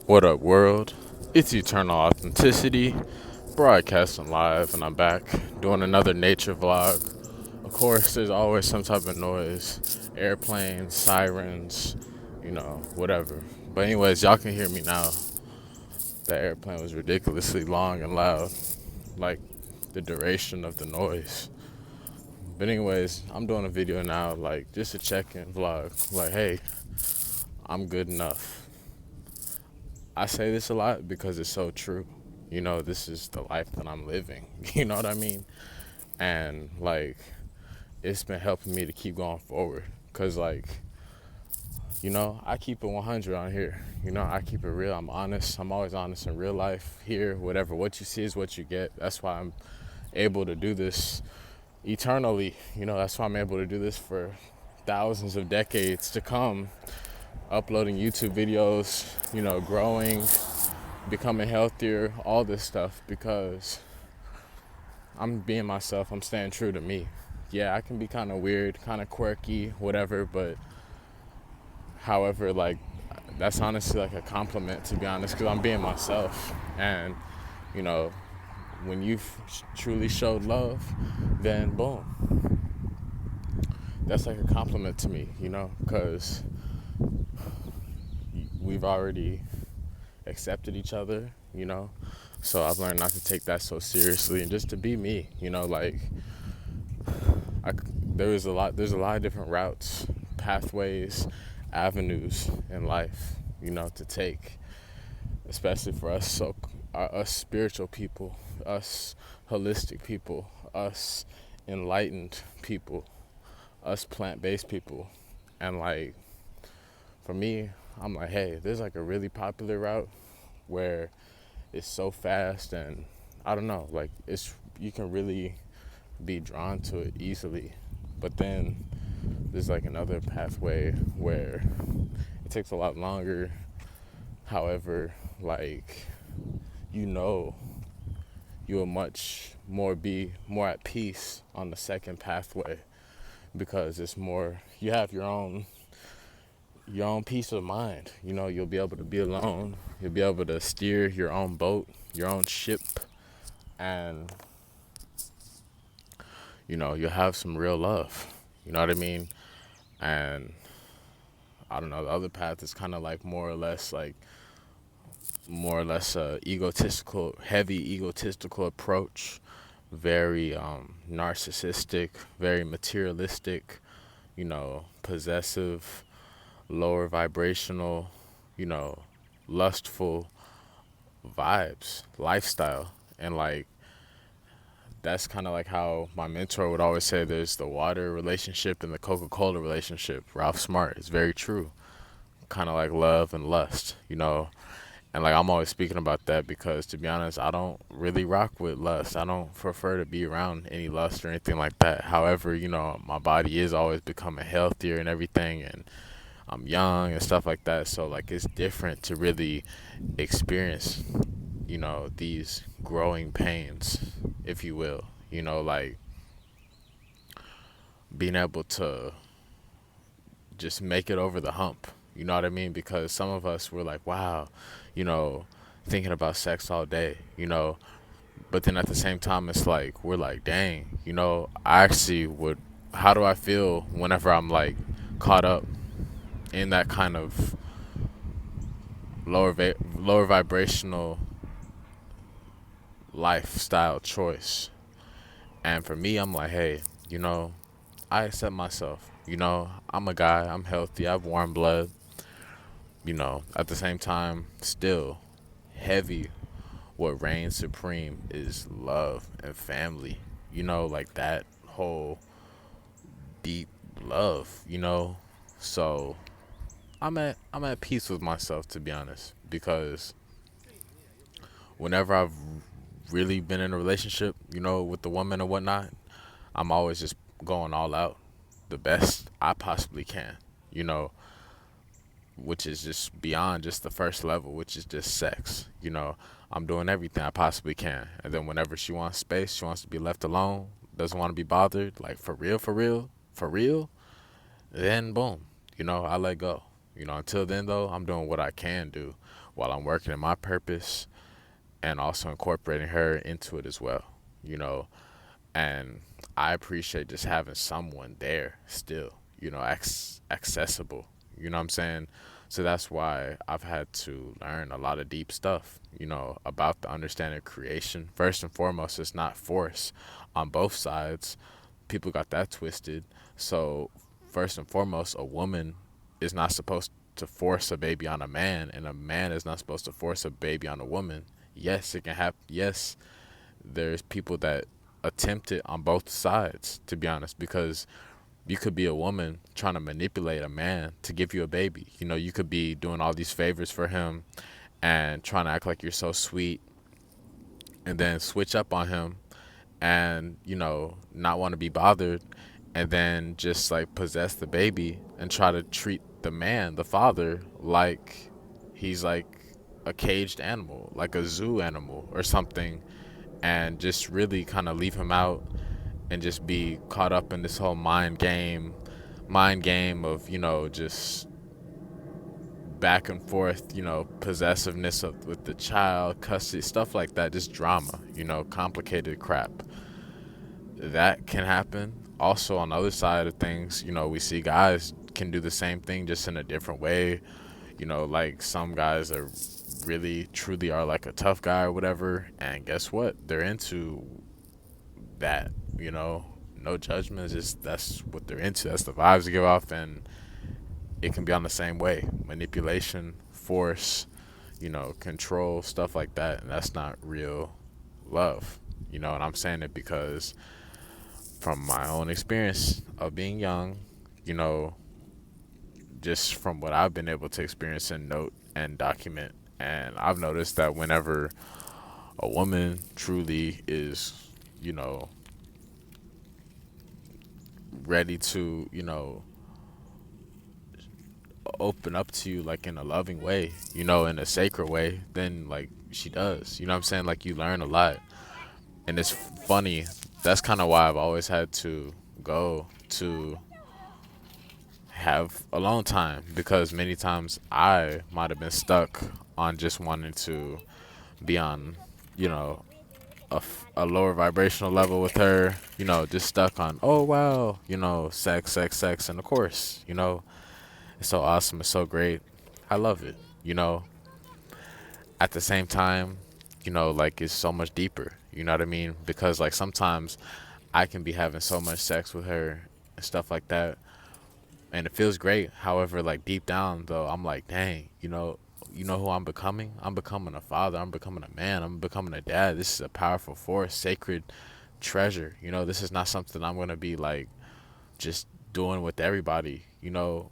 What up, world? It's Eternal Authenticity, broadcasting live, and I'm back doing another nature vlog. Of course, there's always some type of noise, airplanes, sirens, whatever. But anyways, y'all can hear me now. That airplane was ridiculously long and loud, like the duration of the noise. But anyways, I'm doing a video now, like just a check-in vlog. Like, hey, I'm good enough. I say this a lot because it's so true. This is the life that I'm living. You know what I mean? And like, it's been helping me to keep going forward. Cause like, I keep it 100 on here. I keep it real. I'm honest. I'm always honest in real life here, whatever. What you see is what you get. That's why I'm able to do this eternally. That's why I'm able to do this for thousands of decades to come. Uploading YouTube videos, growing, becoming healthier, all this stuff, because I'm being myself. I'm staying true to me. Yeah, I can be kind of weird, kind of quirky, whatever, but however, like, that's honestly like a compliment, to be honest, because I'm being myself. And, you know, when you've truly showed love, then boom, that's like a compliment to me, because we've already accepted each other, so I've learned not to take that so seriously and just to be me, like there's a lot of different routes, pathways, avenues in life, to take, especially for us, us spiritual people, us holistic people, us enlightened people, us plant-based people. And like, for me, I'm like, hey, there's like a really popular route where it's so fast, and I don't know, like, you can really be drawn to it easily. But then there's like another pathway where it takes a lot longer. However, like, you will be more at peace on the second pathway, because it's more, you have your own peace of mind. You'll be able to be alone. You'll be able to steer your own boat, your own ship, and you'll have some real love. You know what I mean? And I don't know, the other path is kind of like more or less heavy egotistical approach, very narcissistic, very materialistic, possessive, lower vibrational, you know, lustful vibes, lifestyle. And like, that's kind of like how my mentor would always say, there's the water relationship and the Coca-Cola relationship. Ralph Smart is very true. Kind of like love and lust, And like, I'm always speaking about that because, to be honest, I don't really rock with lust. I don't prefer to be around any lust or anything like that. However, my body is always becoming healthier and everything, and I'm young and stuff like that. So like, it's different to really experience, these growing pains, if you will. Like, being able to just make it over the hump. You know what I mean? Because some of us were like, wow, you know, thinking about sex all day, But then at the same time, it's like, we're like, dang, I actually would, how do I feel whenever I'm like caught up in that kind of lower vibrational lifestyle choice? And for me, I'm like, hey, I accept myself. I'm a guy, I'm healthy, I have warm blood. At the same time, still heavy, what reigns supreme is love and family. Like that whole deep love, So I'm at peace with myself, to be honest, because whenever I've really been in a relationship, with the woman or whatnot, I'm always just going all out, the best I possibly can, you know, which is just beyond just the first level, which is just sex. I'm doing everything I possibly can. And then whenever she wants space, she wants to be left alone, doesn't want to be bothered, like for real, for real, for real, then boom, I let go. Until then though, I'm doing what I can do, while I'm working in my purpose and also incorporating her into it as well, you know. And I appreciate just having someone there still, accessible, you know what I'm saying? So that's why I've had to learn a lot of deep stuff, about the understanding of creation. First and foremost, it's not force on both sides. People got that twisted. So, first and foremost, a woman is not supposed to force a baby on a man, and a man is not supposed to force a baby on a woman. Yes, it can happen. Yes, there's people that attempt it on both sides, to be honest, because you could be a woman trying to manipulate a man to give you a baby. You could be doing all these favors for him and trying to act like you're so sweet, and then switch up on him and, not want to be bothered, and then just like possess the baby and try to treat the man, the father, like he's like a caged animal, like a zoo animal or something, and just really kind of leave him out and just be caught up in this whole mind game of, just back and forth, possessiveness with the child, custody, stuff like that, just drama, complicated crap. That can happen. Also, on the other side of things, we see guys can do the same thing just in a different way. Like some guys are really, truly are like a tough guy or whatever. And guess what? They're into that, no judgment. Just that's what they're into. That's the vibes they give off. And it can be on the same way manipulation, force, control, stuff like that. And that's not real love. And I'm saying it because from my own experience of being young, you know, just from what I've been able to experience and note and document. And I've noticed that whenever a woman truly is, you know, ready to, open up to you like in a loving way, in a sacred way, then like she does. You know what I'm saying? Like you learn a lot. And it's funny. That's kind of why I've always had to go to have alone time, because many times I might have been stuck on just wanting to be on, you know, a lower vibrational level with her, just stuck on, oh wow, sex, sex, sex. And of course, it's so awesome. It's so great. I love it. At the same time, like it's so much deeper. You know what I mean? Because like sometimes I can be having so much sex with her and stuff like that, and it feels great. However, like deep down though, I'm like, dang, you know who I'm becoming? I'm becoming a father. I'm becoming a man. I'm becoming a dad. This is a powerful force, sacred treasure. This is not something I'm gonna be like just doing with everybody. You know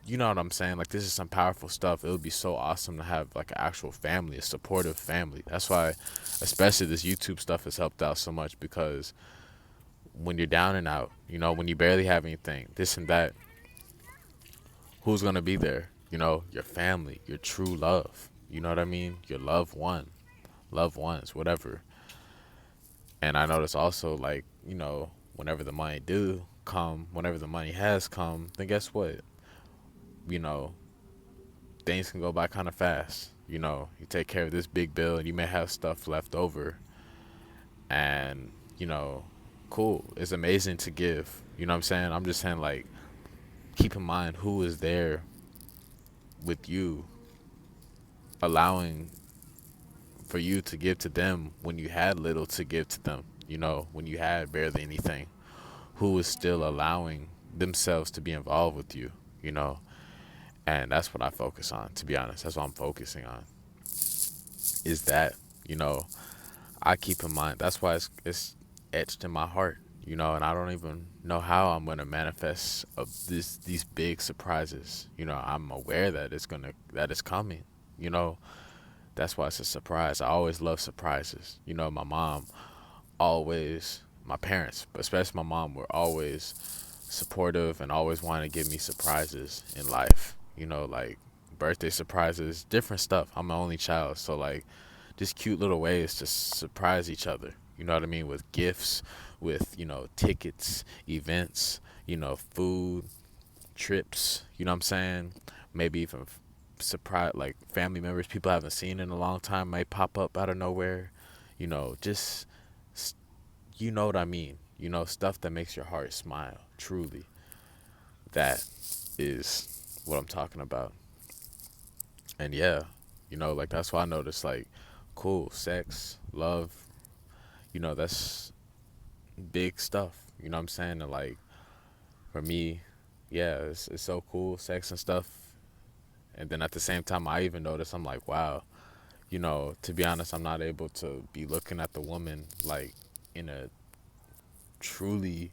what I'm saying? Like this is some powerful stuff. It would be so awesome to have like an actual family, a supportive family. That's why, especially this YouTube stuff has helped out so much, because when you're down and out, when you barely have anything, this and that, who's gonna be there? Your family, your true love. You know what I mean? Your loved one, loved ones, whatever. And I notice also, like, whenever the money do come, whenever the money has come, then guess what? You know, things can go by kind of fast. You take care of this big bill and you may have stuff left over. And, cool. It's amazing to give. You know what I'm saying? I'm just saying, like, keep in mind who is there with you, allowing for you to give to them when you had little to give to them, when you had barely anything. Who is still allowing themselves to be involved with you, you know? And that's what I focus on, to be honest. That's what I'm focusing on. Is that, you know, I keep in mind. That's why it's etched in my heart, and I don't even know how I'm gonna manifest these big surprises. I'm aware that it's coming. You know, that's why it's a surprise. I always love surprises. My mom always, my parents, but especially my mom, were always supportive and always wanted to give me surprises in life. Like birthday surprises, different stuff. I'm my only child, so like just cute little ways to surprise each other. You know what I mean? With gifts, with, tickets, events, food, trips, you know what I'm saying? Maybe even surprise, like family members, people I haven't seen in a long time might pop up out of nowhere. Just you know what I mean. Stuff that makes your heart smile. Truly, that is what I'm talking about. And yeah, like that's why I noticed like, cool, sex, love. That's big stuff. You know what I'm saying? And like for me, yeah, it's so cool, sex and stuff. And then at the same time, I even noticed I'm like, wow, to be honest, I'm not able to be looking at the woman like in a truly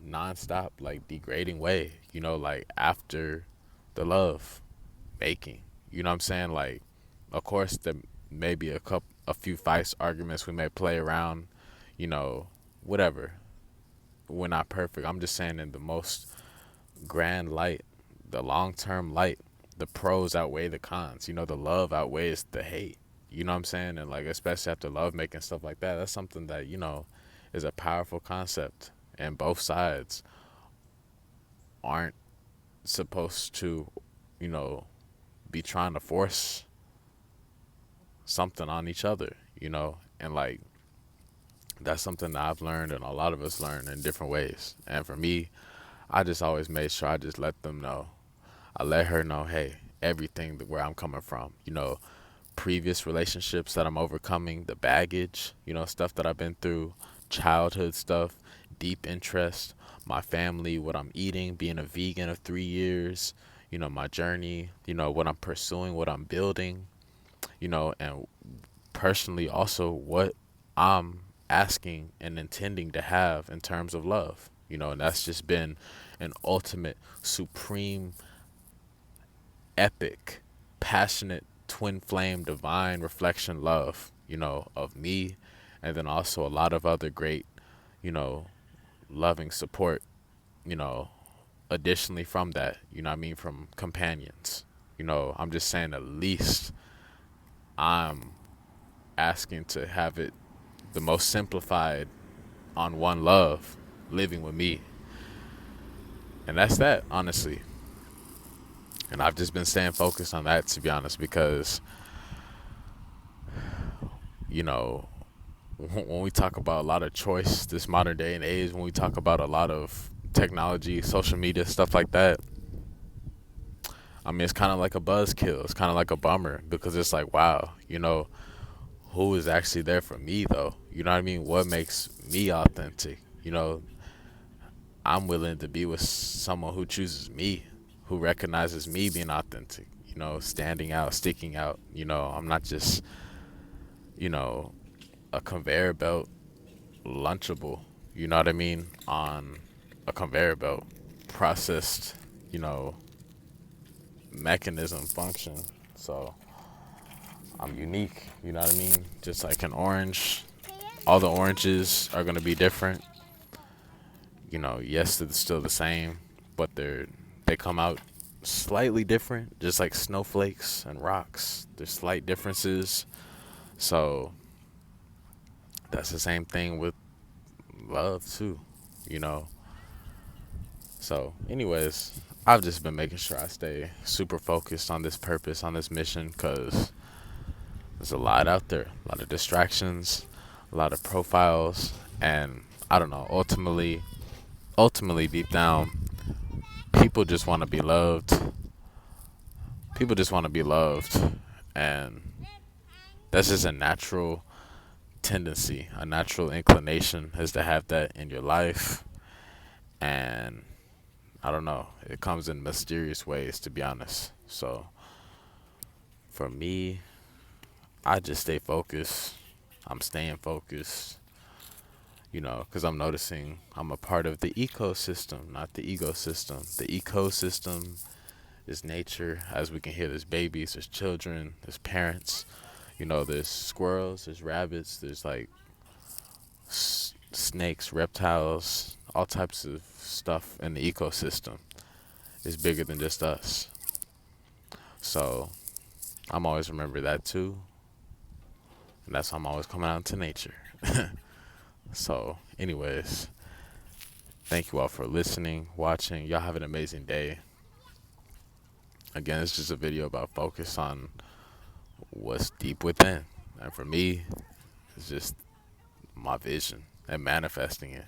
nonstop, like degrading way, like after the love making. You know what I'm saying? Like, of course, there may be a few fights, arguments we may play around, you know, whatever. We're not perfect. I'm just saying in the most grand light, the long term light, the pros outweigh the cons. The love outweighs the hate. You know what I'm saying? And like, especially after love making stuff like that, that's something that, is a powerful concept. And both sides aren't supposed to, you know, be trying to force something on each other, And like, that's something that I've learned and a lot of us learn in different ways. And for me, I just always made sure I just let them know. I let her know, hey, everything where I'm coming from, previous relationships that I'm overcoming, the baggage, stuff that I've been through, childhood stuff, deep interest, my family, what I'm eating, being a vegan of 3 years, my journey, what I'm pursuing, what I'm building, and personally also what I'm asking and intending to have in terms of love, and that's just been an ultimate, supreme, epic, passionate, twin flame, divine reflection love, of me, and then also a lot of other great, you know, loving support, you know, additionally from that, what I mean, from companions. I'm just saying at least I'm asking to have it the most simplified on one love living with me. And that's that, honestly. And I've just been staying focused on that, to be honest, because, you know, when we talk about a lot of choice this modern day and age, when we talk about a lot of technology, social media, stuff like that, I mean, it's kind of like a buzzkill. It's kind of like a bummer because it's like, wow, who is actually there for me, though? You know what I mean? What makes me authentic? I'm willing to be with someone who chooses me, who recognizes me being authentic, standing out, sticking out. I'm not just, you know, a conveyor belt lunchable, you know what I mean, on a conveyor belt, processed, you know, mechanism function. So I'm unique, you know what I mean? Just like an orange, all the oranges are gonna be different. Yes, they're still the same, but they come out slightly different, just like snowflakes and rocks. There's slight differences. So that's the same thing with love too, you know. So, anyways, I've just been making sure I stay super focused on this purpose, on this mission, because there's a lot out there, a lot of distractions, a lot of profiles, and I don't know. Ultimately, deep down, people just want to be loved. People just want to be loved, and that's just a natural tendency, a natural inclination, is to have that in your life. And I don't know, it comes in mysterious ways, to be honest. So for me, I just stay focused. I'm staying focused, because I'm noticing I'm a part of the ecosystem, not the ecosystem. The ecosystem is nature. As we can hear, there's babies, there's children, there's parents, there's squirrels, there's rabbits, there's like snakes, reptiles, all types of stuff in the ecosystem. Is bigger than just us. So I'm always remember that too. And that's why I'm always coming out into nature. So, anyways, thank you all for listening, watching. Y'all have an amazing day. Again, it's just a video about focus on what's deep within. And for me, it's just my vision and manifesting it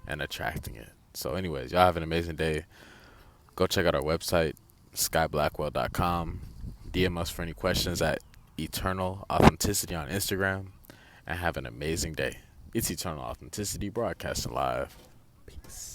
and attracting it. So, anyways, y'all have an amazing day. Go check out our website, skyblackwell.com. DM us for any questions at Eternal Authenticity on Instagram. And have an amazing day. It's Eternal Authenticity broadcasting live. Peace.